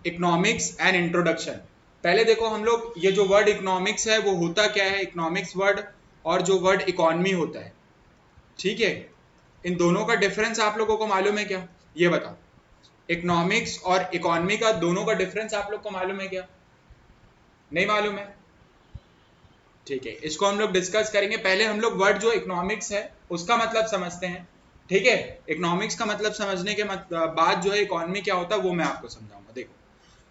Economics and introduction. पहले देखो हम लोग ये जो वर्ड इकोनॉमिक्स है वो होता क्या है, इकोनॉमिक्स वर्ड और जो वर्ड इकोनॉमी होता है, ठीक है, इन दोनों का डिफरेंस आप लोगों को मालूम है क्या? ये बताओ, इकोनॉमिक्स और इकोनॉमी का दोनों का डिफरेंस आप लोग को मालूम है क्या? नहीं मालूम है? ठीक है, इसको हम लोग डिस्कस करेंगे। पहले हम लोग वर्ड जो इकोनॉमिक्स है उसका मतलब समझते हैं, ठीक है। इकोनॉमिक्स का मतलब समझने के बाद जो है इकोनॉमी क्या होता है वो मैं आपको समझाऊंगा। देखो,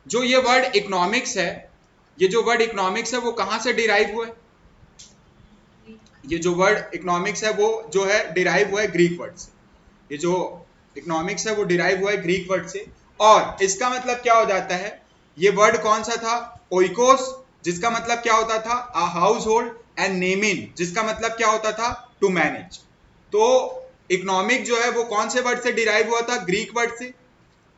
जो ये वर्ड इकोनॉमिक्स है, ये जो वर्ड इकोनॉमिक्स है वो कहां से डिराइव हुआ है? ये जो वर्ड इकोनॉमिक्स है वो जो है डिराइव हुआ है ग्रीक वर्ड से। ये जो इकोनॉमिक्स है वो डिराइव हुआ है ग्रीक वर्ड से, और इसका मतलब क्या हो जाता है? ये वर्ड कौन सा था? ओइकोस, जिसका मतलब क्या होता था? A house hold, and Nemin, जिसका मतलब क्या होता था? To manage. तो इकोनॉमिक जो है वो कौन से वर्ड से डिराइव हुआ था? ग्रीक वर्ड से।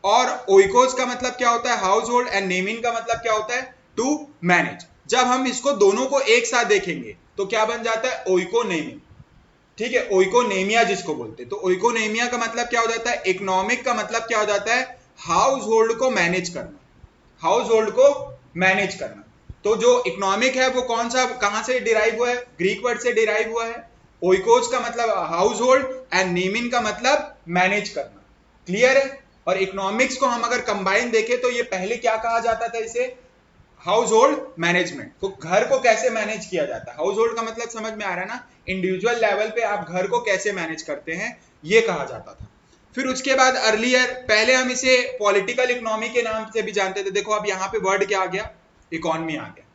और ओइकोस का मतलब क्या होता है? हाउस होल्ड, एंड नेमिन का मतलब क्या होता है? To manage. जब हम इसको दोनों को एक साथ देखेंगे तो क्या बन जाता है? ओइकोनेमी, ठीक है, ओइकोनेमिया जिसको बोलते हैं। तो ओइकोनेमिया का मतलब क्या हो जाता है? इकोनॉमिक का मतलब क्या हो जाता है? हाउस होल्ड को मैनेज करना, हाउस होल्ड को मैनेज करना। तो जो इकोनॉमिक है वो कौन सा, कहां से डिराइव हुआ है? ग्रीक वर्ड से डिराइव हुआ है। ओइकोस का मतलब हाउस होल्ड, एंड नेमिन का मतलब मैनेज करना। क्लियर है? और इकोनॉमिक्स को हम अगर कंबाइन देखें तो ये पहले क्या कहा जाता था? इसे हाउस होल्ड मैनेजमेंट। तो घर को कैसे मैनेज किया जाता है, हाउस होल्ड का मतलब समझ में आ रहा है ना? इंडिविजुअल लेवल पे आप घर को कैसे मैनेज करते हैं, ये कहा जाता था। फिर उसके बाद अर्लियर, पहले हम इसे पॉलिटिकल इकोनॉमी के नाम से भी जानते थे। देखो अब यहाँ पे वर्ड क्या आ गया? इकोनॉमी आ गया।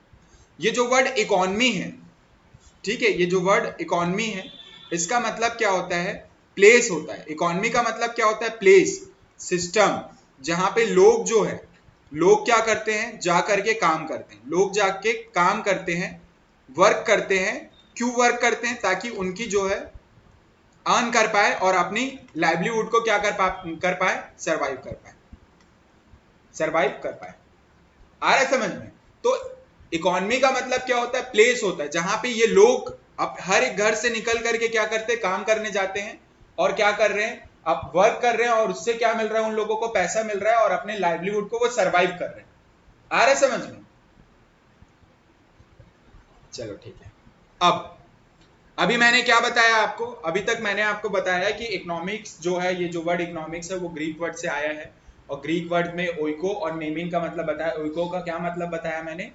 ये जो वर्ड इकोनॉमी है, ठीक है, ये जो वर्ड इकोनॉमी है इसका मतलब क्या होता है? प्लेस होता है। इकोनॉमी का मतलब क्या होता है? प्लेस, सिस्टम, जहां पे लोग जो है, लोग क्या करते हैं? जा करके काम करते हैं। लोग जाके काम करते हैं, वर्क करते हैं। क्यों वर्क करते हैं? ताकि उनकी जो है अर्न कर पाए और अपनी लाइवलीहुड को क्या कर पाए? सर्वाइव कर पाए, सर्वाइव कर पाए। आ रहा है समझ में? तो इकोनॉमी का मतलब क्या होता है? प्लेस होता है जहां पे ये लोग अब हर एक घर से निकल करके क्या करते हैं? काम करने जाते हैं, और क्या कर रहे हैं? अब वर्क कर रहे हैं, और उससे क्या मिल रहा है? उन लोगों को पैसा मिल रहा है, और अपने लाइवलीहुड को वो सर्वाइव कर रहे हैं। आ रहा है समझ में? चलो ठीक है। अब अभी मैंने क्या बताया आपको? अभी तक मैंने आपको बताया कि इकोनॉमिक्स जो है, ये जो वर्ड इकोनॉमिक्स है वो ग्रीक वर्ड से आया है, और ग्रीक वर्ड में ओइको और नेमिंग का मतलब बताया। ओइको का क्या मतलब बताया मैंने?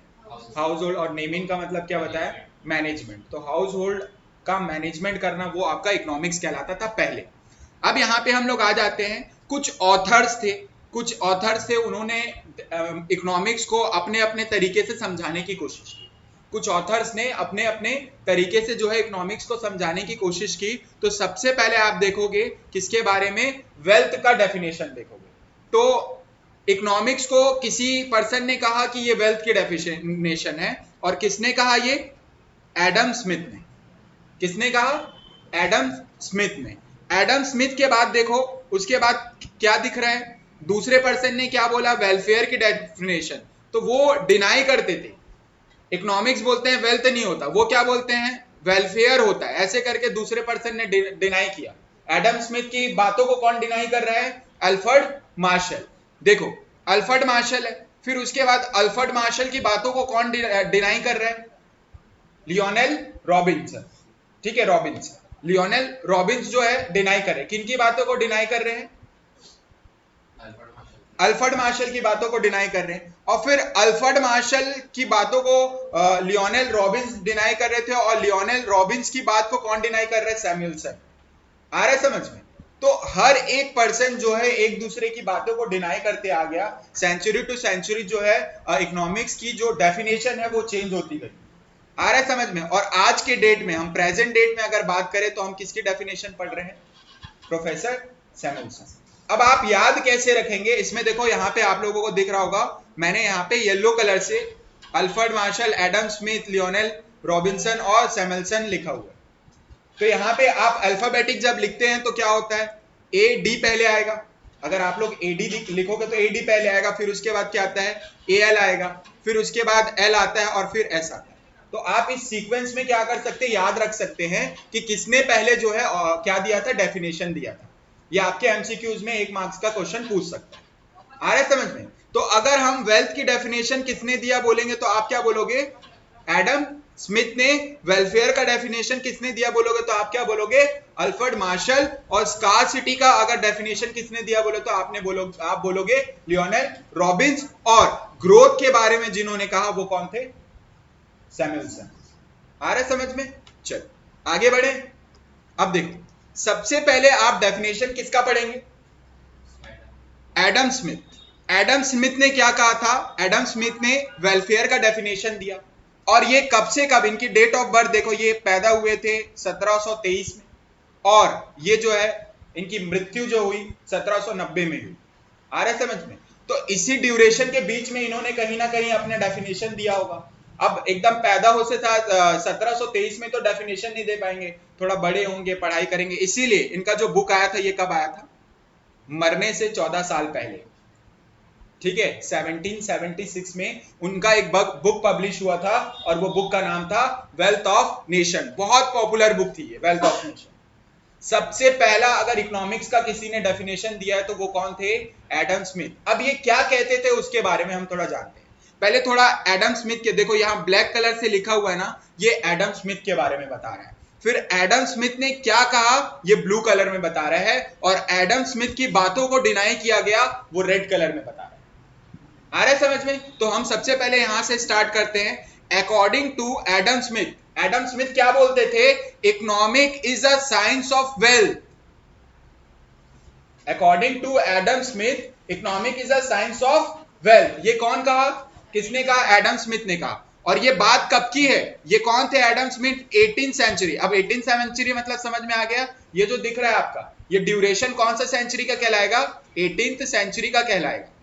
House hold. और नेमिंग का मतलब क्या बताया? मैनेजमेंट। तो हाउस होल्ड का मैनेजमेंट करना वो आपका इकोनॉमिक्स कहलाता था पहले। अब यहाँ पे हम लोग आ जाते हैं, कुछ ऑथर्स थे, कुछ ऑथर्स थे, उन्होंने इकोनॉमिक्स को अपने अपने तरीके से समझाने की कोशिश की। कुछ ऑथर्स ने अपने अपने तरीके से जो है इकोनॉमिक्स को समझाने की कोशिश की। तो सबसे पहले आप देखोगे किसके बारे में? वेल्थ का डेफिनेशन देखोगे। तो इकोनॉमिक्स को किसी पर्सन ने कहा कि ये वेल्थ की डेफिनेशन है, और किसने कहा? ये एडम स्मिथ ने। किसने कहा? एडम स्मिथ ने। एडम स्मिथ के बाद देखो उसके बाद क्या दिख रहा है? दूसरे पर्सन ने क्या बोला? वेलफेयर की डेफिनेशन। तो वो डिनाई करते थे, इकोनॉमिक्स बोलते हैं वेल्थ नहीं होता, वो क्या बोलते हैं? वेलफेयर होता है। ऐसे करके दूसरे पर्सन ने डिनाई किया। एडम स्मिथ की बातों को कौन डिनाई कर रहा है? Alfred Marshall. देखो, अल्फ्रेड मार्शल है। फिर उसके बाद अल्फ्रेड मार्शल की बातों को कौन डिनाई कर रहा है? Lionel Robinson. ठीक है, रॉबिन्स, लियोनेल रॉबिन्स जो है डिनाई कर रहे हैं। किन की बातों को डिनाई कर रहे हैं? अल्फ्रेड मार्शल की बातों को डिनाई कर रहे हैं। और फिर अल्फ्रेड मार्शल की बातों को लियोनेल रॉबिन्स डिनाई कर रहे थे, और लियोनेल रॉबिन्स की बात को कौन डिनाई कर रहा है? सैमुअलसन। आ रहा है समझ में? तो हर एक पर्सन जो है एक दूसरे की बातों को डिनाई करते आ गया। सेंचुरी टू सेंचुरी जो है इकोनॉमिक्स की जो डेफिनेशन है वो चेंज होती गई। आ रहा है समझ में? और आज के डेट में, हम प्रेजेंट डेट में अगर बात करें तो हम किसकी डेफिनेशन पढ़ रहे हैं? Professor Samuelson. अब आप याद कैसे रखेंगे? इसमें देखो, यहाँ पे आप लोगों को दिख रहा होगा, मैंने यहाँ पे येलो कलर से Alfred Marshall, Adam Smith, Lionel Robinson और सैमुअलसन लिखा हुआ है। तो यहाँ पे आप अल्फाबेटिक जब लिखते हैं तो क्या होता है? ए डी पहले आएगा। अगर आप लोग ए डी लिखोगे तो ए डी पहले आएगा, फिर उसके बाद क्या आता है? ए एल आएगा, फिर उसके बाद एल आता है, और फिर एस आता है। तो आप इस सीक्वेंस में क्या कर सकते हैं? याद रख सकते हैं कि किसने पहले जो है क्या दिया था? डेफिनेशन दिया था। ये आपके एमसीक्यूज में 1 मार्क्स का क्वेश्चन पूछ सकता है। आ रहा है समझ में? तो अगर हम वेल्थ की डेफिनेशन किसने दिया बोलेंगे तो आप क्या बोलोगे? एडम स्मिथ ने। वेलफेयर का डेफिनेशन किसने दिया बोलोगे तो आप क्या बोलोगे? Alfred Marshall. और स्कार्सिटी का अगर डेफिनेशन किसने दिया बोले तो आप बोलोगे लियोनेल रॉबिन्स। और ग्रोथ के बारे में जिन्होंने कहा वो कौन थे? सैमुअलसन। आ रहा है समझ में? चल आगे बढ़े। अब देखो, सबसे पहले आप डेफिनेशन किसका पढ़ेंगे? Adam Smith. एडम स्मिथ ने क्या कहा था? एडम स्मिथ ने वेलफेयर का डेफिनेशन दिया। और ये कब से कब, इनकी डेट ऑफ बर्थ देखो, ये पैदा हुए थे 1723 में और ये जो है इनकी मृत्यु जो हुई 1790 में हुई। आ रहा है समझ में? तो इसी ड्यूरेशन के बीच में इन्होंने कहीं ना कहीं अपना डेफिनेशन दिया होगा। अब एकदम पैदा हो से था 1723 में तो डेफिनेशन नहीं दे पाएंगे, थोड़ा बड़े होंगे, पढ़ाई करेंगे, इसीलिए इनका जो बुक आया था ये कब आया था? मरने से 14 साल पहले, ठीक है, 1776 में उनका एक बुक पब्लिश हुआ था और वो बुक का नाम था वेल्थ ऑफ नेशन। बहुत पॉपुलर बुक थी ये वेल्थ ऑफ नेशन। सबसे पहला अगर इकोनॉमिक्स का किसी ने डेफिनेशन दिया है तो वो कौन थे? Adam Smith. अब ये क्या कहते थे उसके बारे में हम थोड़ा जानते हैं। पहले थोड़ा एडम स्मिथ के देखो, यहां ब्लैक कलर से लिखा हुआ है ना, ये एडम स्मिथ के बारे में बता रहा है। फिर एडम स्मिथ ने क्या कहा ये ब्लू कलर में बता रहा है, और एडम स्मिथ की बातों को डिनाई किया गया वो रेड कलर में बता रहा है। आ रहा है समझ में? तो हम सबसे पहले यहां से स्टार्ट करते हैं। According to Adam Smith, Adam Smith क्या बोलते थे? Economic is a science of wealth. According to Adam Smith, economic is a science of wealth. ये कौन कहा? किसने कहा? एडम स्मिथ ने कहा। और ये बात कब की है? ये कौन थे एडम स्मिथ? 18th century. अब 18th सेंचुरी मतलब समझ में आ गया? ये जो दिख रहा है आपका, ये ड्यूरेशन कौन सा सेंचुरी का कहलाएगा? 18th सेंचुरी का कहलाएगा।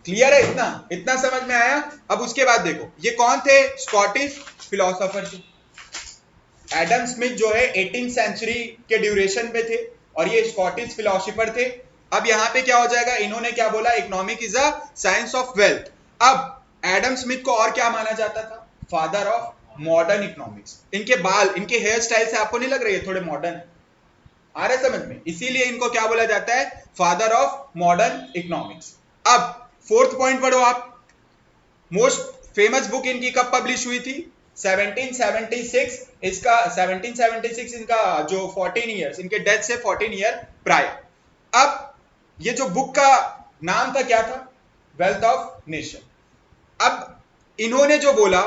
क्लियर है? इतना समझ में आया? अब उसके बाद देखो, ये कौन थे? स्कॉटिश फिलोसोफर थे। एडम स्मिथ जो है 18th सेंचुरी के ड्यूरेशन पे थे और ये स्कॉटिश फिलोसोफर थे। अब यहां पे क्या हो जाएगा? इन्होंने क्या बोला? Economic is a science of wealth. अब एडम स्मिथ को और क्या माना जाता था? Father of modern economics. इनके बाल, इनके हेयर स्टाइल से आपको नहीं लग रही है थोड़े मॉडर्न? आ रहा है समझ में? इसीलिए इनको क्या बोला जाता है? Father of modern economics. अब फोर्थ पॉइंट पढ़ो आप। मोस्ट फेमस बुक इनकी कब पब्लिश हुई थी? 1776। इसका 1776 इनका जो 14 ईयर्स, इनके डेथ से 14 ईयर प्रायर। अब ये जो बुक का नाम था क्या था? Wealth of nation. अब इन्होंने जो बोला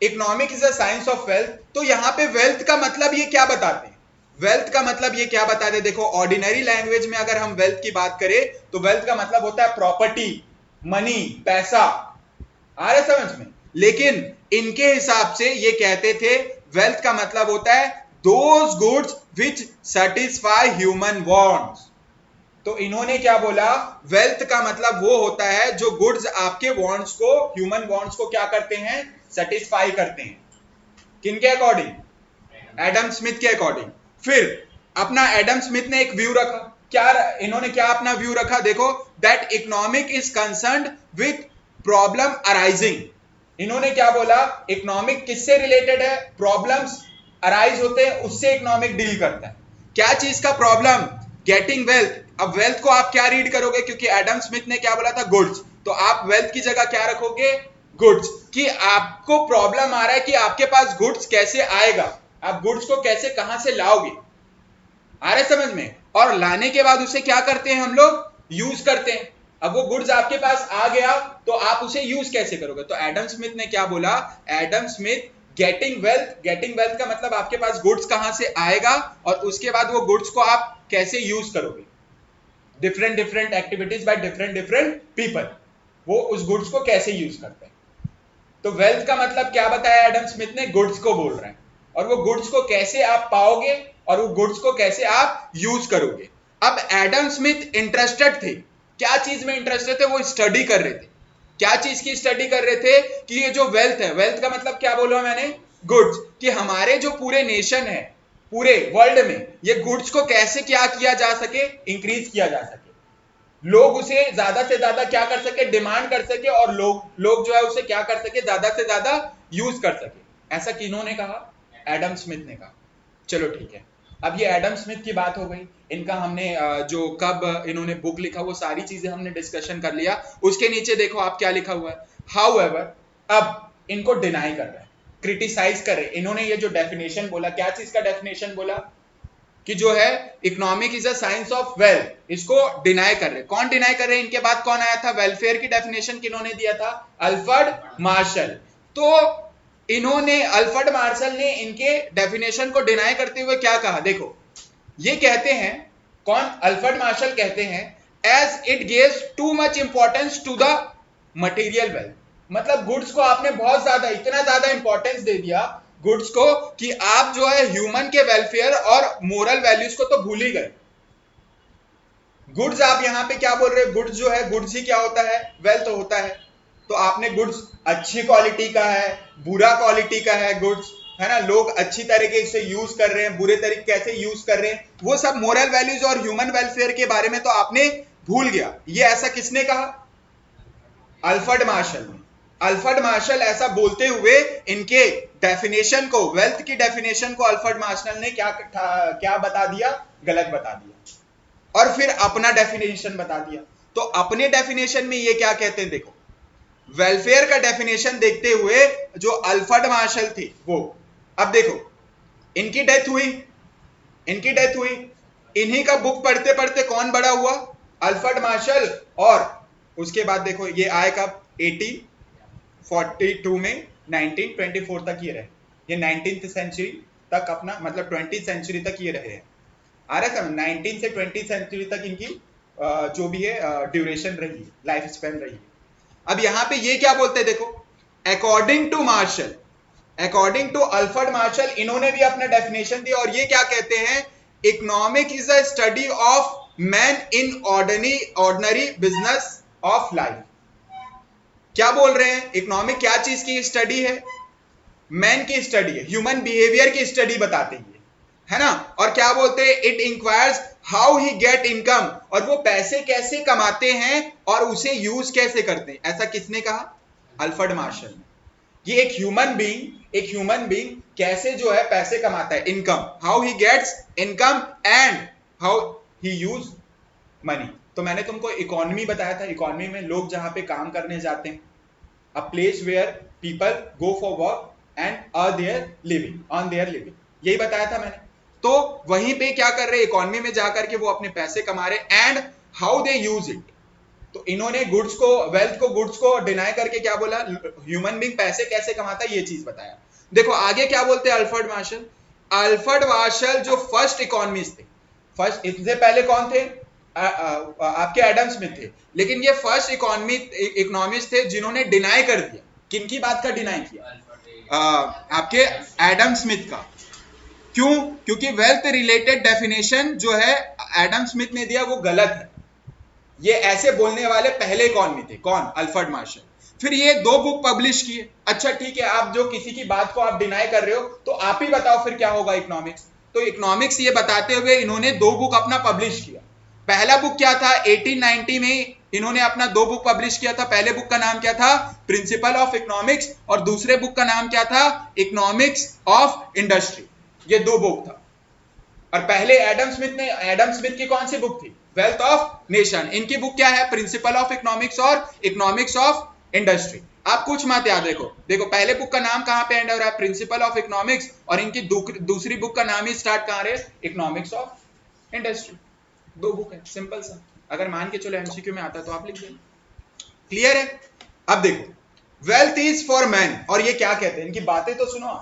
economic is a science of wealth, तो यहां पे वेल्थ का मतलब ये क्या बताते हैं? वेल्थ का मतलब ये क्या बताते हैं? देखो, ऑर्डिनरी लैंग्वेज में अगर हम वेल्थ की बात करें तो वेल्थ का मतलब होता है प्रॉपर्टी, मनी, पैसा। आ रहा समझ में? लेकिन इनके हिसाब से ये कहते थे वेल्थ का मतलब होता है those goods which satisfy human wants. तो इन्होंने क्या बोला? वेल्थ का मतलब वो होता है जो गुड्स आपके वांट्स को, ह्यूमन वांट्स को क्या करते हैं? सेटिस्फाई करते हैं। किनके अकॉर्डिंग? एडम स्मिथ के अकॉर्डिंग। फिर अपना एडम स्मिथ ने एक व्यू रखा। क्या इन्होंने क्या अपना व्यू रखा? देखो, that economic is concerned with problem arising. इन्होंने क्या बोला? इकोनॉमिक किससे रिलेटेड है? प्रॉब्लम्स अराइज होते हैं उससे इकोनॉमिक डील करता है। क्या चीज का प्रॉब्लम? Getting wealth. अब वेल्थ को आप क्या रीड करोगे? क्योंकि एडम स्मिथ ने क्या बोला था? गुड्स। तो आप वेल्थ की जगह क्या रखोगे? गुड्स। कि आपको प्रॉब्लम आ रहा है कि आपके पास गुड्स कैसे आएगा, आप गुड्स को कैसे, कहां से लाओगे। आ रहा है समझ में? और लाने के बाद उसे क्या करते हैं हम लोग? यूज करते हैं। अब वो गुड्स आपके पास आ गया तो आप उसे यूज कैसे करोगे? तो एडम स्मिथ ने क्या बोला? Adam Smith getting wealth. Getting wealth का मतलब आपके पास गुड्स कहां से आएगा और उसके बाद वो गुड्स को आप कैसे यूज करोगे। Different different activities by different different people, वो उस गुड्स को कैसे यूज करते हैं। तो वेल्थ का मतलब क्या बताया एडम स्मिथ ने? गुड्स को बोल रहे हैं। और वो गुड्स को कैसे आप पाओगे और वो गुड्स को कैसे आप यूज करोगे। अब एडम स्मिथ इंटरेस्टेड थे, क्या चीज में इंटरेस्टेड थे? वो स्टडी कर रहे थे। क्या चीज की स्टडी कर रहे थे? कि ये जो वेल्थ है, वेल्थ का मतलब क्या बोला मैंने? गुड्स। कि हमारे जो पूरे नेशन है, पूरे वर्ल्ड में ये गुड्स को कैसे क्या किया जा सके? इंक्रीज किया जा सके, लोग उसे ज्यादा से ज्यादा क्या कर सके? डिमांड कर सके, और लोग जो है उसे क्या कर सके? ज्यादा से ज्यादा यूज कर सके। ऐसा किन्होंने कहा? एडम स्मिथ ने कहा। चलो ठीक है, अब ये एडम स्मिथ की बात हो गई, इनका हमने जो कब इन्होंने बुक लिखा वो सारी चीजें हमने डिस्कशन कर लिया। उसके नीचे देखो आप क्या लिखा हुआ है, हाउएवर, अब इनको डिनाई कर रहे हैं, क्रिटिसाइज कर रहे हैं। इन्होंने ये जो डेफिनेशन बोला, क्या चीज का डेफिनेशन बोला कि जो है economic is a science of wealth, इसको डिनाई कर रहे। कौन डिनाई कर रहे हैं? इनके बाद कौन आया था? वेलफेयर की डेफिनेशन किन्होंने दिया था? Alfred Marshall. तो इन्होंने, अल्फ्रेड मार्शल ने इनके डेफिनेशन को डिनाई करते हुए क्या कहा, देखो ये कहते हैं, कौन? अल्फ्रेड मार्शल कहते हैं, as it gives too much importance to the material wealth, मतलब गुड्स को आपने बहुत ज्यादा, इतना ज्यादा इंपॉर्टेंस दे दिया गुड्स को कि आप जो है ह्यूमन के वेलफेयर और मोरल वैल्यूज को तो भूल ही गए। गुड्स आप यहां पे क्या बोल रहे हैं? गुड्स जो है, गुड्स ही क्या होता है? वेल्थ होता है। तो आपने गुड्स अच्छी क्वालिटी का है, बुरा क्वालिटी का है गुड्स, है ना, लोग अच्छी तरीके से यूज कर रहे हैं, बुरे तरीके कैसे यूज कर रहे हैं, वो सब मोरल वैल्यूज और ह्यूमन वेलफेयर के बारे में तो आपने भूल गया। ये ऐसा किसने कहा? अल्फ्रेड मार्शल ने। अल्फ्रेड मार्शल ऐसा बोलते हुए इनके डेफिनेशन को, वेल्थ की डेफिनेशन को अल्फ्रेड मार्शल ने क्या बता दिया? गलत बता दिया, और फिर अपना डेफिनेशन बता दिया। तो अपने डेफिनेशन में ये क्या कहते हैं, देखो वेलफेयर का डेफिनेशन देखते हुए जो अल्फ्रेड मार्शल थे वो, अब देखो इनकी डेथ हुई, इन्हीं का बुक पढ़ते पढ़ते कौन बड़ा हुआ? Alfred Marshall. और उसके बाद देखो ये आए कब? 1842 में 1924 तक ये रहे, ये 19th सेंचुरी तक अपना, मतलब 20th सेंचुरी तक ये रहे हैं। आ रहा है समझ? 19 से 20th सेंचुरी तक इनकी जो भी है ड्यूरेशन रही, लाइफ स्पैन रही। अब यहां पे ये क्या बोलते हैं, देखो according to Marshall, according to Alfred Marshall, इन्होंने भी अपना डेफिनेशन दिया, और ये क्या कहते हैं? Economic is a study of man in ordinary business of life. क्या बोल रहे हैं? इकोनॉमिक क्या चीज की स्टडी है? मैन की स्टडी है, ह्यूमन बिहेवियर की स्टडी बताते हैं, है ना। और क्या बोलते हैं? It enquires how he get income, और वो पैसे कैसे कमाते हैं और उसे यूज कैसे करते हैं। ऐसा किसने कहा? अल्फ्रेड मार्शल ने। ये एक ह्यूमन बीइंग कैसे जो है पैसे कमाता है, income, how he gets income and how he use money. तो मैंने तुमको इकोनॉमी बताया था, इकोनॉमी में लोग जहां पे काम करने जाते हैं, a place where people go for work and earn their living, यही बताया था मैंने। तो वहीं पे क्या कर रहे हैं? इकोनॉमी में जाकर के वो अपने पैसे कमा रहे, and how they use it. तो इन्होंने गुड्स को, वेल्थ को, गुड्स को डिनाई करके क्या बोला? ह्यूमन बीइंग पैसे कैसे कमाता है, ये चीज बताया। देखो आगे क्या बोलते हैं अल्फ्रेड मार्शल। अल्फ्रेड मार्शल जो फर्स्ट इकोनॉमिस्ट थे, फर्स्ट, इससे पहले कौन थे? आपके एडम स्मिथ थे, लेकिन ये फर्स्ट इकोनॉमिस्ट थे जिन्होंने डिनाई कर दिया। किनकी बात का डिनाई किया? आपके एडम स्मिथ का। क्यों? क्योंकि वेल्थ रिलेटेड डेफिनेशन जो है एडम स्मिथ ने दिया वो गलत है। ये ऐसे बोलने वाले पहले इकोनॉमी थे, कौन? Alfred Marshall. फिर ये 2 बुक पब्लिश किए। अच्छा ठीक है, आप जो किसी की बात को आप डिनाई कर रहे हो, तो आप ही बताओ फिर क्या होगा इकोनॉमिक्स। तो इकोनॉमिक्स ये बताते हुए इन्होंने 2 बुक अपना पब्लिश किया। पहला बुक क्या था? 1890 में इन्होंने अपना 2 बुक पब्लिश किया था। पहले बुक का नाम क्या था? प्रिंसिपल ऑफ इकोनॉमिक्स, और दूसरे बुक का नाम क्या था? Economics of industry. ये 2 बुक था। और पहले एडम स्मिथ की कौन सी बुक थी? Wealth of nation. इनकी बुक क्या है? प्रिंसिपल ऑफ इकोनॉमिक्स और इकोनॉमिक्स ऑफ इंडस्ट्री। आप कुछ मत याद रखो, देखो पहले बुक का नाम कहां पे एंड हो रहा है? प्रिंसिपल ऑफ इकोनॉमिक्स, और इनकी दूसरी बुक का नाम ही स्टार्ट कहां रहे? Economics of industry. 2 बुक है, सिंपल सा। अगर मान के चलो एमसीक्यू में आता तो आप लिख देना। क्लियर है? अब देखो वेल्थ इज फॉर मैन, और ये क्या कहते हैं? इनकी बातें तो सुनो,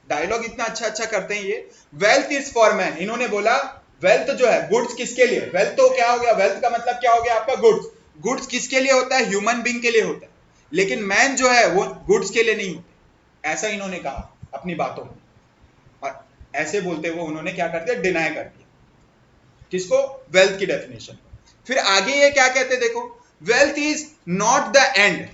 डायलॉग इतना अच्छा अच्छा करते हैं ये। वेल्थ इज फॉर मैन, इन्होंने बोला वेल्थ जो है, गुड्स किसके लिए? वेल्थ तो क्या हो गया? वेल्थ का मतलब क्या हो गया आपका? गुड्स। गुड्स किसके लिए होता है? ह्यूमन बीइंग के लिए होता है, लेकिन मैन जो है वो गुड्स के लिए नहीं होते। ऐसा इन्होंने कहा अपनी बातों में, और ऐसे बोलते हुए उन्होंने क्या कर दिया? डिनाई कर दिया किसको? वेल्थ की डेफिनेशन। फिर आगे ये क्या कहते? देखो wealth is not the end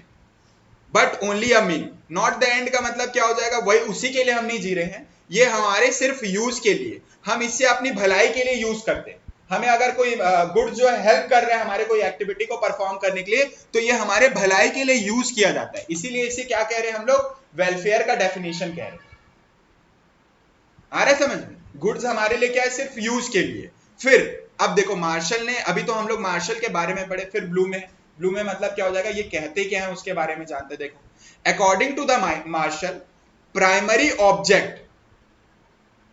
but only a mean. Not the end का मतलब क्या हो जाएगा? वही, उसी के लिए हम नहीं जी रहे हैं, ये हमारे सिर्फ यूज के लिए, हम इससे अपनी भलाई के लिए यूज करते हैं। हमें अगर कोई गुड्स जो है हेल्प कर रहा है हमारे कोई एक्टिविटी को परफॉर्म करने के लिए, तो ये हमारे भलाई के लिए यूज किया जाता है। इसीलिए इसे क्या कह रहे हैं हम लोग? वेलफेयर का डेफिनेशन कह रहे हैं। आ रहा है समझ में? गुड्स हमारे लिए क्या है, सिर्फ यूज के लिए। फिर अब देखो मार्शल ने, अभी तो हम लोग मार्शल के बारे में पढ़े, फिर ब्लूम में मतलब क्या हो जाएगा, ये कहते क्या है उसके बारे में जानते। देखो according to the Marshall, primary object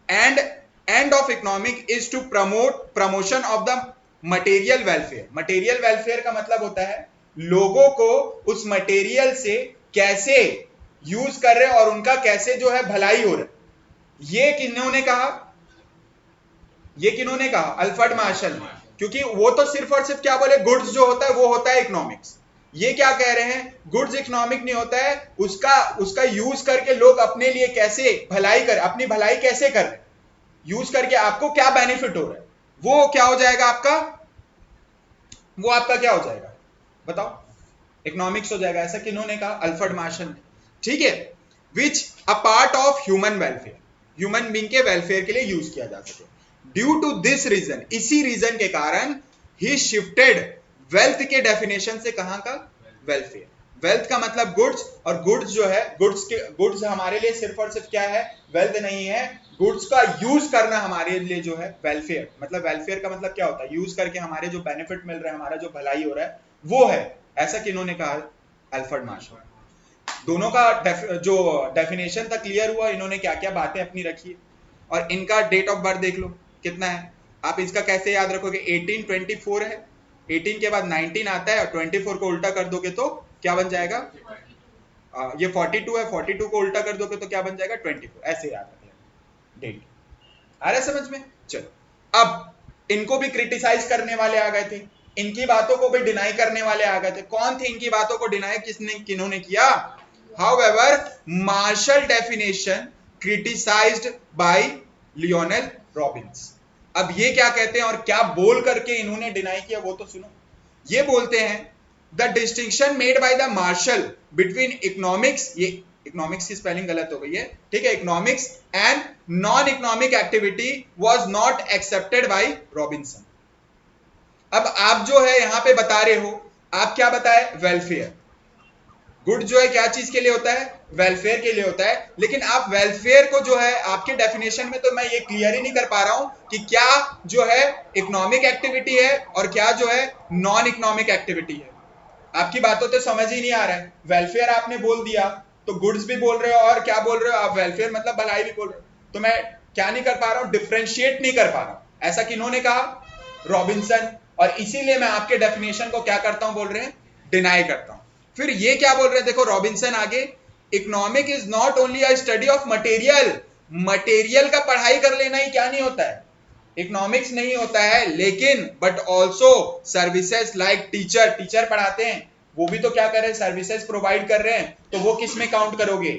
and end of economic is to promotion of the material welfare. Material welfare का मतलब होता है लोगों को उस मटेरियल से कैसे यूज कर रहे हैं और उनका कैसे जो है भलाई हो रहा है। ये किन्होंने कहा, ये किन्होंने कहा, अल्फ्रेड मार्शल ने। क्योंकि वो तो सिर्फ और सिर्फ क्या बोले, गुड्स जो होता है वो होता है इकोनॉमिक्स। ये क्या कह रहे हैं, गुड्स इकोनॉमिक नहीं होता है, उसका यूज करके लोग अपने लिए कैसे भलाई कर, अपनी भलाई कैसे कर रहे हैं, यूज करके आपको क्या बेनिफिट हो रहा है, वो क्या हो जाएगा आपका, वो आपका क्या हो जाएगा बताओ, इकोनॉमिक्स हो जाएगा। ऐसा किन्होंने कहा, अल्फ्रेड मार्शल ने। ठीक है, which a part of human welfare, human being के वेलफेयर के लिए यूज किया जा सके। ड्यू टू दिस रीजन, इसी रीजन के कारण ही शिफ्टेड वेल्थ के डेफिनेशन से कहां का, वेलफेयर। वेल्थ का मतलब गुड्स, और गुड्स जो है, गुड्स हमारे लिए सिर्फ और सिर्फ क्या है, वेल्थ नहीं है। गुड्स का यूज करना हमारे लिए जो है वेलफेयर, मतलब वेलफेयर का मतलब क्या होता है, यूज करके हमारे जो बेनिफिट मिल रहा है, हमारा जो भलाई हो रहा है वो है। ऐसा किन्होंने कहा, अल्फ्रेड मार्शल। दोनों का जो डेफिनेशन था क्लियर हुआ, इन्होंने क्या क्या बातें अपनी रखी। और इनका डेट ऑफ बर्थ देख लो कितना है, आप इसका कैसे याद रखोगे, 1824 है, 18 के बाद 19 आता है और 24 को उल्टा कर दोगे तो क्या बन जाएगा, ये 42 है, 42 को उल्टा कर दोगे तो क्या बन जाएगा 24, ऐसे याद रखें डेट। आ रहा है समझ में। चलो अब इनको भी क्रिटिसाइज करने वाले आ गए थे, इनकी बातों को भी डिनाई करने वाले आ गए थे। कौन थे इनकी बातों को डिनाई, किन्होंने किया, however Marshall definition criticised by Lionel Robbins. अब ये क्या कहते हैं और क्या बोल करके इन्होंने डिनाई किया वो तो सुनो। ये बोलते हैं the distinction made by the Marshall between economics, ये इकोनॉमिक्स की स्पेलिंग गलत हो गई है, ठीक है, economics and non economic activity was not accepted by Robinson. अब आप जो है यहां पे बता रहे हो, आप क्या बताए, वेलफेयर। गुड जो है क्या चीज के लिए होता है, वेलफेयर के लिए होता है। लेकिन आप वेलफेयर को जो है आपके डेफिनेशन में तो मैं ये क्लियर ही नहीं कर पा रहा हूं कि क्या जो है इकोनॉमिक एक्टिविटी है और क्या जो है नॉन इकोनॉमिक एक्टिविटी है। आपकी बातों तो समझ ही नहीं आ रहा है। वेलफेयर आपने बोल दिया तो गुड्स भी बोल रहे हो और क्या बोल रहे हो आप, वेलफेयर मतलब भलाई भी बोल रहे हो। तो मैं क्या नहीं कर पा रहा हूं, डिफ्रेंशिएट नहीं कर पा रहा हूं। ऐसा किन्होंने कहा, रॉबिन्सन। और इसीलिए मैं आपके डेफिनेशन को क्या करता हूं, बोल रहे हैं, डिनाई करता हूं। फिर ये क्या बोल रहे हैं, देखो रॉबिन्सन आगे, economic is not only a study of material. Material का पढ़ाई कर लेना ही क्या नहीं होता है, इकोनॉमिक्स नहीं होता है, लेकिन but also services like teacher पढ़ाते हैं, वो भी तो क्या कर रहे हैं, सर्विसेज प्रोवाइड कर रहे हैं, तो वो किस में काउंट करोगे।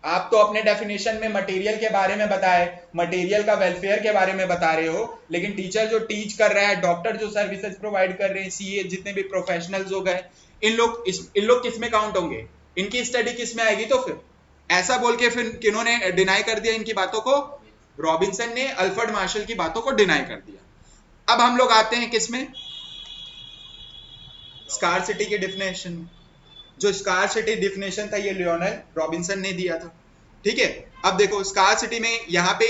आप तो अपने डेफिनेशन में मटेरियल के बारे में बताए, मटेरियल का वेलफेयर के बारे में बता रहे हो, लेकिन टीचर जो टीच कर रहा है, डॉक्टर जो सर्विसेज प्रोवाइड कर रहे हैं, सीए जितने भी प्रोफेशनल्स हो गए, इन लोग किस में काउंट होंगे, इनकी स्टडी किस में आएगी। तो फिर ऐसा बोल के फिर किन्होंने डिनाई कर दिया इनकी बातों को, रॉबिन्सन ने अल्फ्रेड मार्शल की बातों को डिनाई कर दिया। अब हम लोग आते हैं किसमें, स्कार्सिटी के डेफिनेशन में। जो स्कार्सिटी डेफिनेशन था ये लियोनेल रॉबिन्सन ने दिया था, ठीक है। अब देखो स्कार्सिटी में यहाँ पे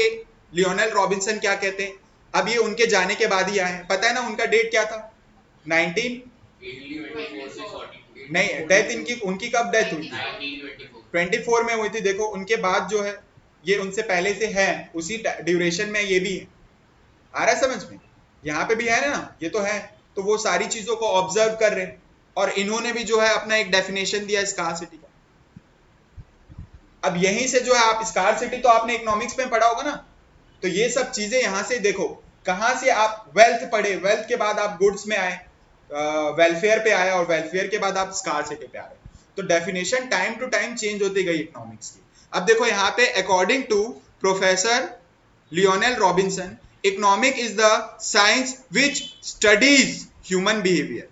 लियोनेल रॉबिन्सन क्या कहते हैं, अब ये उनके जाने के बाद ही आए हैं, पता है ना उनका डेट क्या था, 19 नहीं, डेथ इनकी, उनकी कब डेथ हुई थी, 24 में हुई थी। देखो उनके बाद जो है ये उनसे पहले से है, उसी ड्यूरेशन में ये भी है। आ रहा है समझ में, यहाँ पे भी है ना, ये तो है। तो वो सारी चीजों को ऑब्जर्व कर रहे हैं और इन्होंने भी जो है अपना एक डेफिनेशन दिया स्कार्सिटी का। अब यहीं से जो है आप, स्कार्सिटी तो आपने इकोनॉमिक्स में पढ़ा होगा ना, तो ये सब चीजें यहां से देखो, कहां से आप वेल्थ पढ़े, वेल्थ के बाद आप गुड्स में आए, वेलफेयर पे आए, और वेलफेयर के बाद आप स्कार्सिटी पे आ रहे। तो definition time to time change होती गई इकोनॉमिक्स की। अब देखो यहाँ पे according to professor Lionel Robinson, economic is the science which studies human behaviour.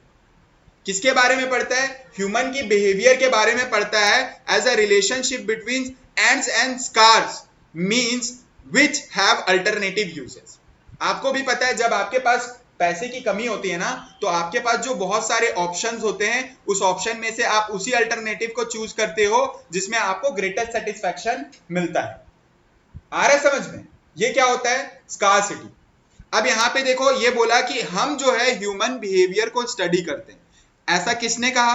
किसके बारे में पढ़ता है, ह्यूमन की बिहेवियर के बारे में पढ़ता है, as a relationship between ends and scarce means which have alternative uses. आपको भी पता है जब आपके पास पैसे की कमी होती है ना, तो आपके पास जो बहुत सारे ऑप्शंस होते हैं, उस ऑप्शन में से आप उसी अल्टरनेटिव को चूज करते हो जिसमें आपको ग्रेटेस्ट सेटिस्फैक्शन मिलता है। आ रहा है समझ में। ये क्या होता है? स्कार्सिटी। अब यहां पे देखो ये बोला कि हम जो है ह्यूमन बिहेवियर को स्टडी करते हैं। ऐसा किसने कहा?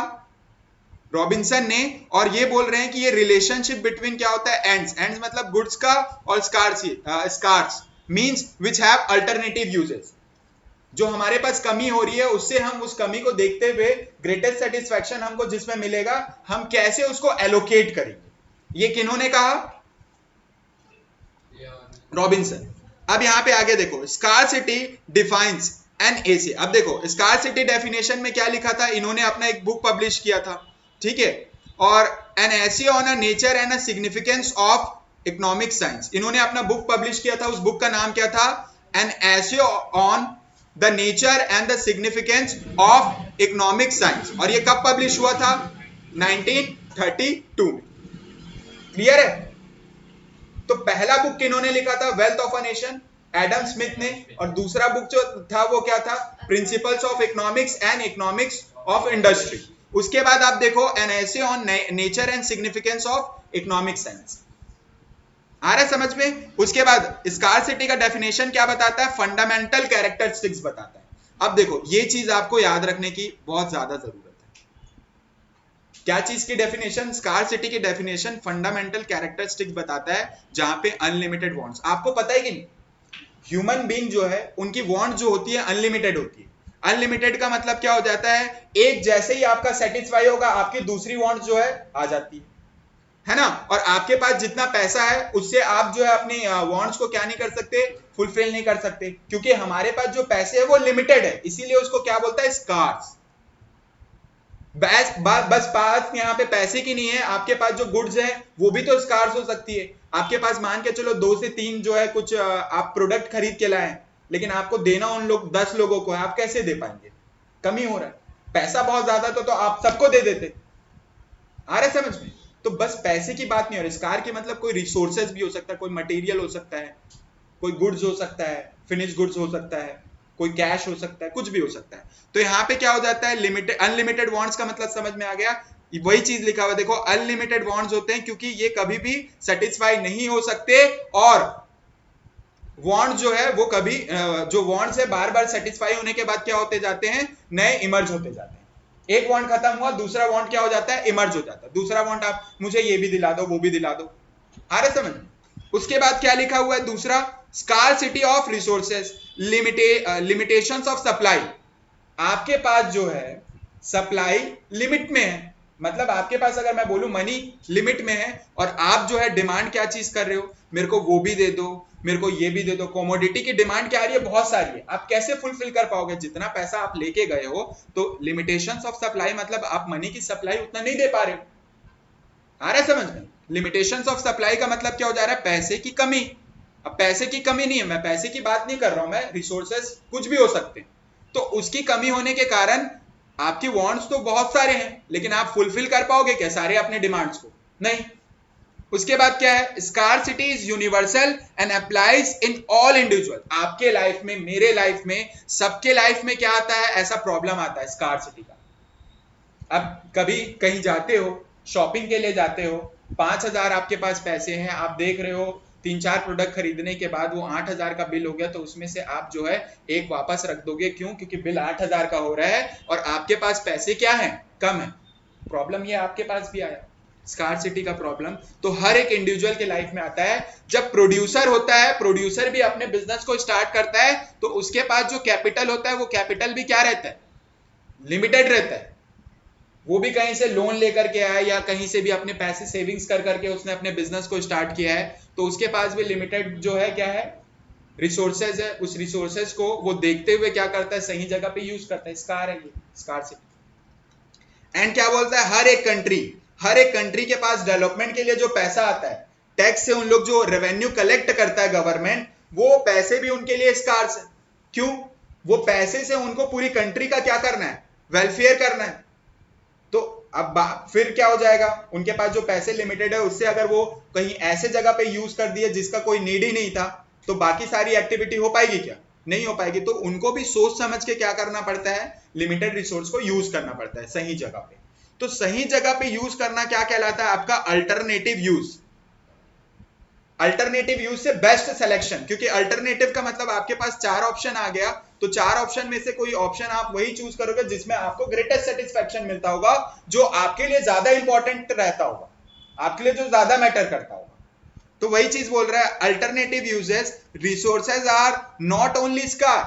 रॉबिन्सन ने। और ये बोल रहे हैं कि ये रिलेशनशिप बिटवीन क्या होता है? एंड्स। एंड्स मतलब गुड्स का, और scarce means which have alternative uses. जो हमारे पास कमी हो रही है उससे हम उस कमी को देखते हुए ग्रेटेस्ट सेटिस्फैक्शन हमको जिसमें मिलेगा, हम कैसे उसको एलोकेट करेंगे। ये किन्होंने कहा? रॉबिन्सन। अब यहां पे आगे देखो, स्कार्सिटी डिफाइंस एन एसी। अब देखो स्कार्सिटी डेफिनेशन में क्या लिखा था, इन्होंने अपना एक बुक पब्लिश किया था, ठीक है। और N AC on a nature and a significance of economic science, इन्होंने अपना बुक पब्लिश किया था। उस बुक का नाम क्या था? N AC on the nature and the significance of economic science. और ये कब पब्लिश हुआ था? 1932 में। क्लियर है? तो पहला बुक किन्होंने लिखा था? Wealth of a nation, Adam Smith ने। और दूसरा बुक जो था वो क्या था? Principles of economics and economics of industry. उसके बाद आप देखो an essay on nature and significance of economic science. आ रहा है समझ में? उसके बाद स्कार्सिटी का डेफिनेशन क्या बताता है? फंडामेंटल कैरेक्टरिस्टिक्स बताता है। अब देखो ये चीज आपको याद रखने की बहुत ज्यादा जरूरत है। क्या चीज की डेफिनेशन? स्कार्सिटी की डेफिनेशन फंडामेंटल कैरेक्टरिस्टिक्स बताता है, जहां पे अनलिमिटेड वांट्स। आपको पता है कि नहीं, ह्यूमन बीइंग जो है उनकी वांट जो होती है अनलिमिटेड होती है। अनलिमिटेड का मतलब क्या हो जाता है? एक जैसे ही आपका सेटिस्फाई होगा, आपकी दूसरी वांट जो है आ जाती है ना। और आपके पास जितना पैसा है उससे आप जो है अपनी वांट्स को क्या नहीं कर सकते? फुलफिल नहीं कर सकते, क्योंकि हमारे पास जो पैसे है वो लिमिटेड है, इसीलिए उसको क्या बोलता है? स्कार्स। बस बात यहाँ पे पैसे की नहीं है, आपके पास जो गुड्स है वो भी तो स्कार्स हो सकती है। आपके पास मान के चलो 2 से 3 जो है कुछ आप प्रोडक्ट खरीद के लाए, लेकिन आपको देना उन लोग 10 लोगों को है, आप कैसे दे पाएंगे? कमी हो रहा है। पैसा बहुत ज्यादा तो आप सबको दे देते। आ रहा है समझ में? तो बस पैसे की बात नहीं हो रही। स्कार की मतलब कोई रिसोर्सेज भी हो सकता है, कोई मटेरियल हो सकता है, कोई गुड्स हो सकता है, फिनिश गुड्स हो सकता है, कोई कैश हो सकता है, कुछ भी हो सकता है। तो यहाँ पे क्या हो जाता है? लिमिटेड अनलिमिटेड वांट्स का मतलब समझ में आ गया? वही चीज लिखा हुआ देखो, अनलिमिटेड वांट्स होते हैं क्योंकि ये कभी भी सेटिस्फाई नहीं हो सकते। और वांट जो है वो कभी जो वांट्स है बार बार सेटिस्फाई होने के बाद क्या होते जाते हैं? नए इमर्ज होते जाते हैं। एक वांट खत्म हुआ, दूसरा वांट क्या हो जाता है? इमर्ज हो जाता है। दूसरा वांट, आप मुझे ये भी दिला दो, वो भी दिला दो। आ रहा समझ? उसके बाद क्या लिखा हुआ है दूसरा? Scarcity of resources, limitations of supply. आपके पास जो है सप्लाई लिमिट में है, मतलब आपके पास अगर मैं बोलूं मनी लिमिट में है, और आप जो है डिमांड क्या चीज कर रहे हो? मेरे को वो भी दे दो, मेरे को ये भी दे दो। कमोडिटी की डिमांड क्या आ रही है? बहुत सारी है। आप कैसे फुलफिल कर पाओगे? जितना पैसा आप लेके गए हो, तो लिमिटेशंस ऑफ सप्लाई मतलब आप मनी की सप्लाई उतना नहीं दे पा रहे हो। आ रहा है समझ में? लिमिटेशंस ऑफ सप्लाई का मतलब क्या हो जा रहा है? पैसे की कमी। अब पैसे की कमी नहीं है, मैं पैसे की बात नहीं कर रहा हूं, मैं रिसोर्सेस कुछ भी हो सकते हैं। तो उसकी कमी होने के कारण आपकी वांट्स तो बहुत सारे हैं, लेकिन आप फुलफिल कर पाओगे क्या सारे अपने डिमांड्स को? नहीं। उसके बाद क्या है? Scarcity is universal and applies in all individual. आपके लाइफ में, मेरे लाइफ में, सबके लाइफ में क्या आता है? ऐसा प्रॉब्लम आता है स्कार्सिटी का। अब कभी कहीं जाते हो, शॉपिंग के लिए जाते हो, 5,000 आपके पास पैसे हैं, आप देख रहे हो 3-4 प्रोडक्ट खरीदने के बाद वो 8,000 का बिल हो गया, तो उसमें से आप जो है एक वापस रख दोगे। क्यों? क्योंकि बिल 8,000 का हो रहा है और आपके पास पैसे क्या है? कम है। प्रॉब्लम ये आपके पास भी आया, स्कार्सिटी का प्रॉब्लम। तो हर एक इंडिविजुअल के लाइफ में आता है। जब प्रोड्यूसर होता है, प्रोड्यूसर भी अपने बिजनेस को स्टार्ट करता है, तो उसके पास जो कैपिटल होता है वो कैपिटल भी क्या रहता है? लिमिटेड रहता है। वो भी कहीं से लोन लेकर के आया या कहीं से भी अपने पैसे सेविंग्स कर करके उसने अपने बिजनेस को स्टार्ट किया है, तो उसके पास भी लिमिटेड जो है क्या है? रिसोर्सेज है। उस रिसोर्सेज को वो देखते हुए क्या करता है? सही जगह पे यूज करता है। स्कार है ये, स्कार्सिटी। एंड क्या बोलता है? हर एक कंट्री के पास डेवलपमेंट के लिए जो पैसा आता है, टैक्स से उन लोग जो रेवेन्यू कलेक्ट करता है गवर्नमेंट, वो पैसे भी उनके लिए स्कार्स है। क्यों? वो पैसे से उनको पूरी कंट्री का क्या करना है? वेलफेयर करना है। तो अब फिर क्या हो जाएगा? उनके पास जो पैसे लिमिटेड है, उससे अगर वो कहीं ऐसे जगह पे यूज कर दिए जिसका कोई नीड ही नहीं था, तो बाकी सारी एक्टिविटी हो पाएगी क्या? नहीं हो पाएगी। तो उनको भी सोच समझ के क्या करना पड़ता है? लिमिटेड रिसोर्स को यूज करना पड़ता है सही जगह पे। तो सही जगह पे यूज करना क्या कहलाता है? आपका अल्टरनेटिव यूज। अल्टरनेटिव यूज से बेस्ट सिलेक्शन, क्योंकि अल्टरनेटिव का मतलब आपके पास 4 ऑप्शन आ गया, तो 4 ऑप्शन में से कोई ऑप्शन आप वही चूज करोगे जिसमें आपको ग्रेटेस्ट सेटिस्फेक्शन मिलता होगा, जो आपके लिए ज्यादा इंपॉर्टेंट रहता होगा, आपके लिए जो ज्यादा मैटर करता होगा। तो वही चीज बोल रहा है, alternative uses, resources are not only scarce,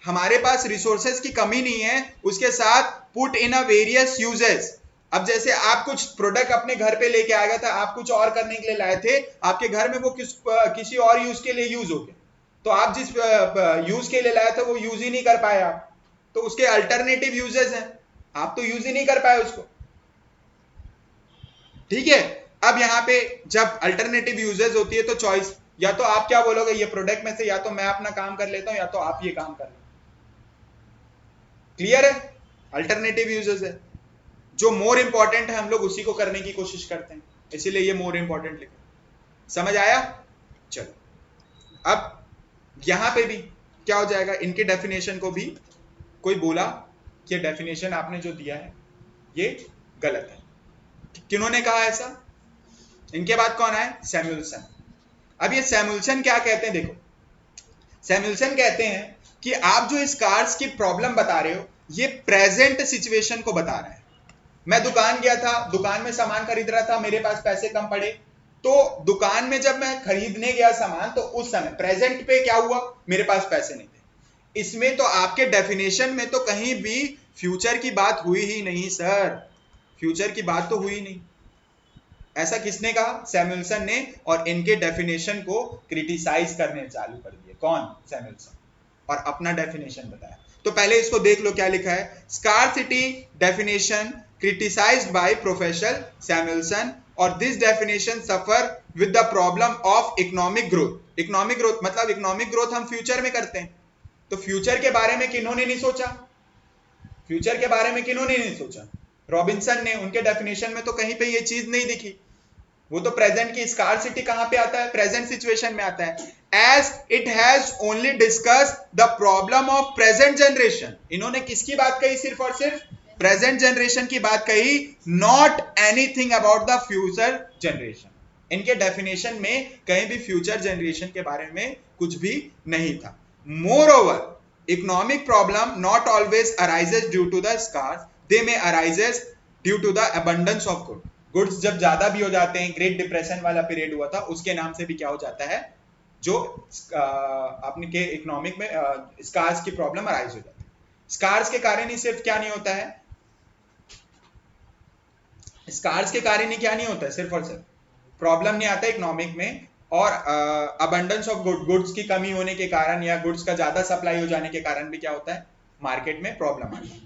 हमारे पास रिसोर्सेज की कमी नहीं है, उसके साथ put in a various uses. अब जैसे आप कुछ प्रोडक्ट अपने घर पे लेके आ गया था, आप कुछ और करने के लिए लाए थे, आपके घर में वो किसी और यूज के लिए यूज हो गया, तो आप जिस यूज के लिए लाए थे वो यूज ही नहीं कर पाए आप, तो उसके अल्टरनेटिव यूजेस हैं, आप तो यूज ही नहीं कर पाए उसको। ठीक है, अब यहां पे जब अल्टरनेटिव यूजेस होती है तो चॉइस, या तो आप क्या बोलोगे, ये प्रोडक्ट में से या तो मैं अपना काम कर लेता हूं या तो आप ये काम कर लो। क्लियर है? अल्टरनेटिव यूजेस है, जो मोर इंपॉर्टेंट है हम लोग उसी को करने की कोशिश करते हैं, इसीलिए ये मोर इंपॉर्टेंट लिखा। समझ आया? चलो, अब यहां पे भी क्या हो जाएगा, इनके डेफिनेशन को भी कोई बोला कि डेफिनेशन आपने जो दिया है ये गलत है। किन्होंने कहा ऐसा? इनके बाद कौन आए? सैमुअलसन। अब ये सैमुअलसन क्या कहते हैं, देखो, सैमुअलसन कहते हैं कि आप जो इस कार्स की प्रॉब्लम बता रहे हो, ये प्रेजेंट सिचुएशन को बता रहे हैं। मैं दुकान गया था, दुकान में सामान खरीद रहा था, मेरे पास पैसे कम पड़े, तो दुकान में जब मैं खरीदने गया सामान, तो उस समय प्रेजेंट पे क्या हुआ, मेरे पास पैसे नहीं थे। इसमें तो आपके डेफिनेशन में तो कहीं भी फ्यूचर की बात हुई ही नहीं सर, फ्यूचर की बात तो हुई नहीं। ऐसा किसने कहा? सैमुअलसन ने, और इनके डेफिनेशन को क्रिटिसाइज करने चालू कर दिए। कौन? सैमुअलसन, और अपना डेफिनेशन बताया। तो पहले इसको देख लो क्या लिखा है, scarcity definition criticized by Professor Samuelson, और this definition suffer with the problem of economic growth. Economic growth मतलब economic growth हम फ्यूचर में करते हैं, तो फ्यूचर के बारे में किन्होंने नहीं सोचा, फ्यूचर के बारे में किन्होंने नहीं सोचा? रॉबिन्सन ने। उनके डेफिनेशन में तो कहीं पे ये चीज नहीं दिखी। वो तो प्रेजेंट की स्कार्सिटी कहां पे आता है? प्रेजेंट सिचुएशन में आता है। As it has only discuss the problem of present generation. इन्होंने किसकी बात कही? सिर्फ और सिर्फ प्रेजेंट जनरेशन की बात कही, not anything about the future generation. इनके डेफिनेशन में कहीं भी फ्यूचर जनरेशन के बारे में कुछ भी नहीं था। Moreover economic problem not always arises due to the scarce, they may arises due to the abundance of good. Goods जब ज्यादा भी हो जाते हैं, ग्रेट डिप्रेशन वाला पीरियड हुआ था, उसके नाम से भी क्या हो जाता है, जो अपने के इकोनॉमिक में स्कार्स की प्रॉब्लम अराइज हो जाती है। स्कार्स के कारण ही सिर्फ क्या नहीं होता है, स्कार्स के कारण ही क्या नहीं होता है, सिर्फ और सिर्फ प्रॉब्लम नहीं आता इकोनॉमिक में, और अबंडेंस ऑफ गुड्स की कमी होने के कारण या गुड्स का ज्यादा सप्लाई हो जाने के कारण भी क्या होता है, मार्केट में प्रॉब्लम आती है।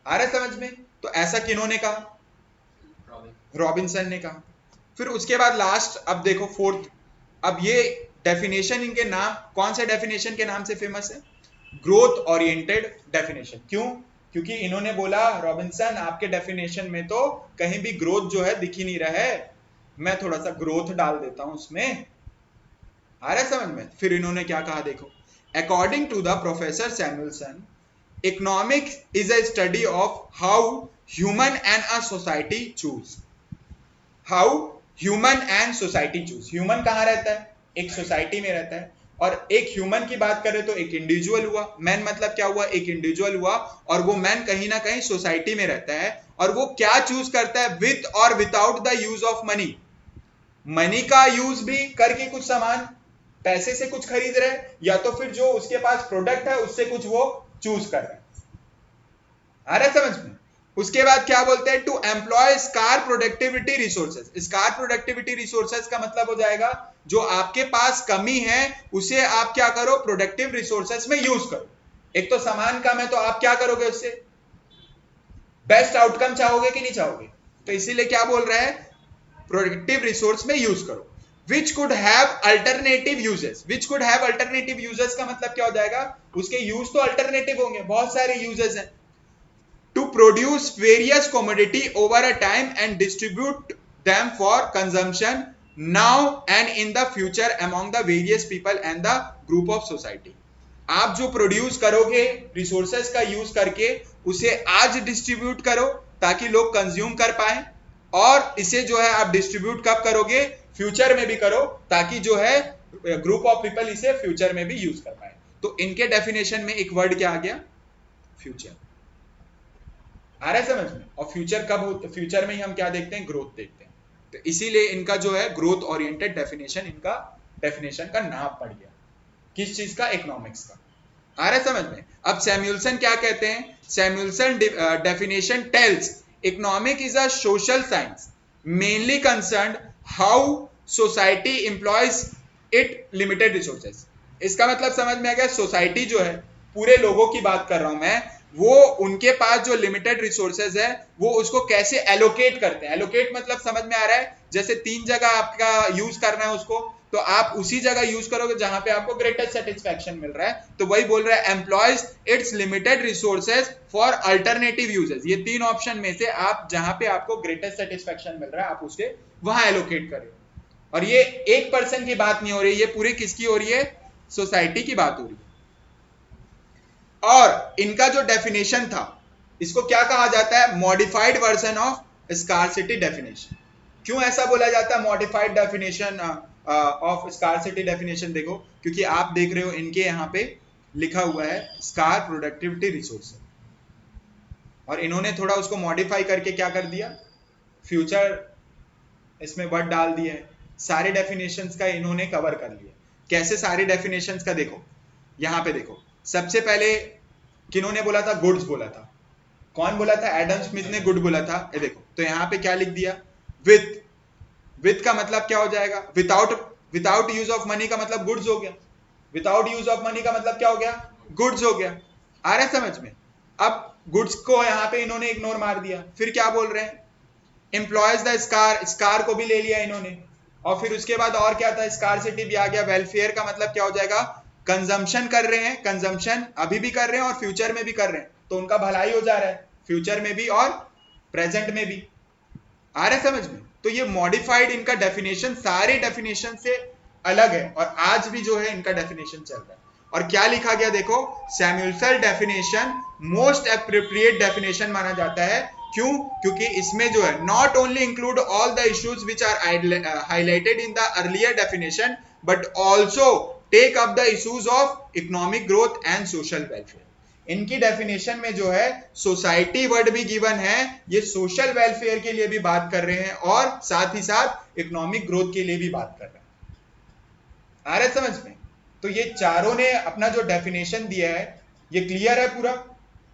आ रहा है समझ में? तो ऐसा किन्होंने कहा? रॉबिन्सन ने कहा। फिर उसके बाद लास्ट, अब देखो फोर्थ, अब ये डेफिनेशन इनके नाम कौन से डेफिनेशन के नाम से फेमस है? Growth oriented definition. क्यों? क्योंकि इन्होंने बोला, रॉबिन्सन आपके डेफिनेशन में तो कहीं भी ग्रोथ जो है दिख ही नहीं रहा है, मैं थोड़ा सा ग्रोथ डाल देता हूं उसमें। आ रहा है समझ में? फिर इन्होंने क्या कहा देखो, according to the professor Samuelson, economics is a study of how human and a society choose. How human and society choose. Human कहां रहता है? एक सोसाइटी में रहता है, और एक ह्यूमन की बात करें तो एक इंडिविजुअल हुआ। मैन मतलब क्या हुआ? एक इंडिविजुअल हुआ, और वो मैन कहीं ना कहीं सोसाइटी में रहता है, और वो क्या चूज करता है? विथ और without the use of money. Money का यूज भी करके कुछ सामान, पैसे से कुछ खरीद रहे, या तो फिर जो उसके पास प्रोडक्ट है उससे कुछ वो चूज कर रहे हैं। आ रहा है समझ में? उसके बाद क्या बोलते हैं? To employ scarce productivity resources. Scarce productivity resources का मतलब हो जाएगा, जो आपके पास कमी है उसे आप क्या करो? प्रोडक्टिव रिसोर्सेज में यूज करो। एक तो सामान कम है, तो आप क्या करोगे? उससे बेस्ट आउटकम चाहोगे कि नहीं चाहोगे? तो इसीलिए क्या बोल रहा है? प्रोडक्टिव रिसोर्स में यूज करो। Which could have alternative uses. Which could have alternative uses का मतलब क्या हो जाएगा? उसके यूज तो अल्टरनेटिव होंगे, बहुत सारे यूजेस हैं। To produce various commodity over a time and distribute them for consumption now and in the future among the various people and the group of society. आप जो प्रोड्यूस करोगे रिसोर्सेज का use करके, उसे आज डिस्ट्रीब्यूट करो ताकि लोग कंज्यूम कर पाए, और इसे जो है आप डिस्ट्रीब्यूट कब करोगे? फ्यूचर में भी करो, ताकि जो है ग्रुप ऑफ पीपल इसे फ्यूचर में भी यूज कर पाए। तो इनके डेफिनेशन में एक वर्ड क्या आ गया, फ्यूचर। आ रहा है समझ में? और फ्यूचर कब हो, फ्यूचर में ही हम क्या देखते हैं, ग्रोथ देखते हैं। तो इसीलिए इनका जो है ग्रोथ ओरिएंटेड डेफिनेशन, इनका डेफिनेशन का नाम पड़ गया। किस चीज का, इकोनॉमिक्स का। आ रहा है समझ में? अब सैमुअल्सन क्या कहते हैं, Samuelson definition tells economic is a social science mainly concerned how society employs it limited resources. इसका मतलब समझ में आ गया, सोसाइटी जो है, पूरे लोगों की बात कर रहा हूं मैं, वो उनके पास जो लिमिटेड रिसोर्सेज है वो उसको कैसे एलोकेट करते हैं। एलोकेट मतलब समझ में आ रहा है, जैसे 3 जगह आपका यूज करना है उसको, तो आप उसी जगह यूज करोगे जहां पे आपको ग्रेटेस्ट सेटिस्फैक्शन मिल रहा है। तो वही बोल रहा है, employees it's limited resources for alternative uses. ये 3 ऑप्शन में से आप जहां पे आपको ग्रेटेस्ट सेटिस्फैक्शन मिल रहा है आप उसके वहां एलोकेट करें। और ये एक पर्सन की बात नहीं हो रही, ये पूरी किसकी हो रही है, सोसाइटी की बात हो रही है। और इनका जो डेफिनेशन था, इसको क्या कहा जाता है, modified version of scarcity definition. क्यों ऐसा बोला जाता है modified definition of scarcity definition? देखो, क्योंकि आप देख रहे हो इनके यहां पे लिखा हुआ है स्कार प्रोडक्टिविटी रिसोर्स, और इन्होंने थोड़ा उसको मॉडिफाई करके क्या कर दिया, फ्यूचर इसमें वर्ड डाल दिया है। सारे डेफिनेशंस का इन्होंने कवर कर लिया। कैसे सारे डेफिनेशंस का, देखो यहां पे देखो, सबसे पहले किन्होंने बोला था, गुड्स बोला था। कौन बोला था, एडम स्मिथ ने गुड बोला था। ये देखो, तो यहां पे क्या लिख दिया, विथ। विथ का मतलब क्या हो जाएगा, without. Without use of money का मतलब गुड्स हो गया, विदाउट यूज ऑफ मनी का मतलब क्या हो गया, गुड्स हो गया। आ रहा है समझ में? अब गुड्स को यहां पे इन्होंने इग्नोर मार दिया, फिर क्या बोल रहे हैं, एम्प्लॉयज द स्कार। स्कार को भी ले लिया इन्होंने, और फिर उसके बाद और क्या था, स्कारसिटी भी आ गया। वेलफेयर का मतलब क्या हो जाएगा, कंजम्पशन कर रहे हैं, कंजम्पशन अभी भी कर रहे हैं और फ्यूचर में भी कर रहे हैं, तो उनका भलाई हो जा रहा है फ्यूचर में भी और प्रेजेंट में भी। आ रहा है समझ में? तो ये मॉडिफाइड इनका डेफिनेशन सारे डेफिनेशन से अलग है, और आज भी जो है इनका डेफिनेशन चल रहा है। और क्या लिखा गया देखो, Samuelson definition most appropriate definition माना जाता है। क्यों? क्योंकि इसमें जो है not only include all the issues which are highlighted in the earlier definition, but also take up the issues of economic growth and social welfare. इनकी डेफिनेशन में जो है सोसाइटी वर्ड भी गिवन है, ये सोशल वेलफेयर के लिए भी बात कर रहे हैं और साथ ही साथ इकोनॉमिक ग्रोथ के लिए भी बात कर रहे हैं। आ रहा है समझ में? तो ये चारों ने अपना जो डेफिनेशन दिया है, ये क्लियर है पूरा?